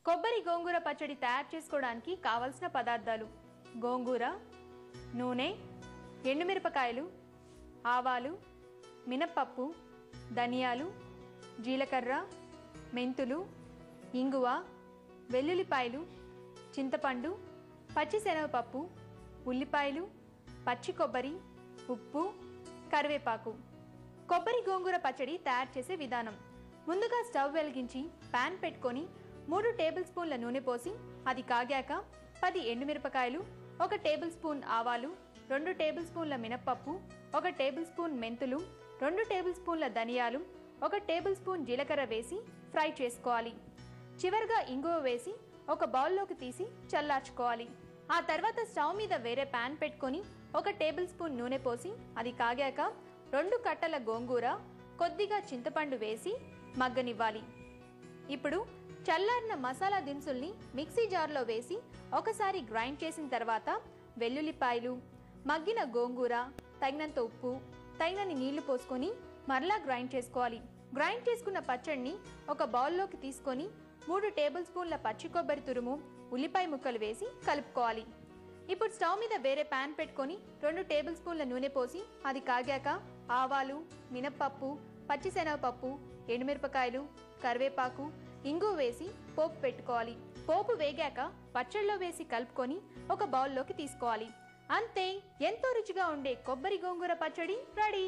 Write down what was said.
కొబ్బరి గోంగూర పచ్చడి తయారు చేసుకోవడానికి కావలసిన పదార్థాలు: గోంగూర, నూనె, ఎండుమిరపకాయలు, ఆవాలు, మినప్పప్పు, ధనియాలు, జీలకర్ర, మెంతులు, ఇంగువ, వెల్లుల్లిపాయలు, చింతపండు, పచ్చిశనగపప్పు, ఉల్లిపాయలు, పచ్చి కొబ్బరి, ఉప్పు, కరివేపాకు. కొబ్బరి గోంగూర పచ్చడి తయారు చేసే విధానం: ముందుగా స్టవ్ వెలిగించి పాన్ పెట్టుకొని 3 టేబుల్ స్పూన్ల నూనె పోసి అది కాగాక 10 ఎండుమిరపకాయలు, 1 టేబుల్ స్పూన్ ఆవాలు, 2 టేబుల్ స్పూన్ల మినప్పప్పు, 1 టేబుల్ స్పూన్ మెంతులు, 2 టేబుల్ స్పూన్ల ధనియాలు, 1 టేబుల్ స్పూన్ జీలకర్ర వేసి ఫ్రై చేసుకోవాలి. చివరగా ఇంగువ వేసి ఒక బౌల్లోకి తీసి చల్లార్చుకోవాలి. ఆ తర్వాత స్టవ్ మీద వేరే పాన్ పెట్టుకొని 1 టేబుల్ స్పూన్ నూనె పోసి అది కాగాక 2 కట్టల గోంగూర, కొద్దిగా చింతపండు వేసి మగ్గనివ్వాలి. ఇప్పుడు చల్లారిన మసాలా దినుసుల్ని మిక్సీ జార్లో వేసి ఒకసారి గ్రైండ్ చేసిన తర్వాత వెల్లుల్లిపాయలు, మగ్గిన గోంగూర, తగినంత ఉప్పు, తగినన్ని నీళ్లు పోసుకొని మరలా గ్రైండ్ చేసుకోవాలి. గ్రైండ్ చేసుకున్న పచ్చడిని ఒక బౌల్లోకి తీసుకొని 3 టేబుల్ స్పూన్ల పచ్చి కొబ్బరి తురుము, ఉల్లిపాయ ముక్కలు వేసి కలుపుకోవాలి. ఇప్పుడు స్టవ్ మీద వేరే పాన్ పెట్టుకొని 2 టేబుల్ స్పూన్ల నూనె పోసి అది కాగాక ఆవాలు, మినప్పప్పు, పచ్చిశనగపప్పు, ఎండుమిరపకాయలు, కరివేపాకు, ఇంగువ వేసి పోపు పెట్టుకోవాలి. పోపు వేగాక పచ్చడిలో వేసి కలుపుకొని ఒక బౌల్లోకి తీసుకోవాలి. అంతే, ఎంతో రుచిగా ఉండే కొబ్బరి గోంగూర పచ్చడి రెడీ.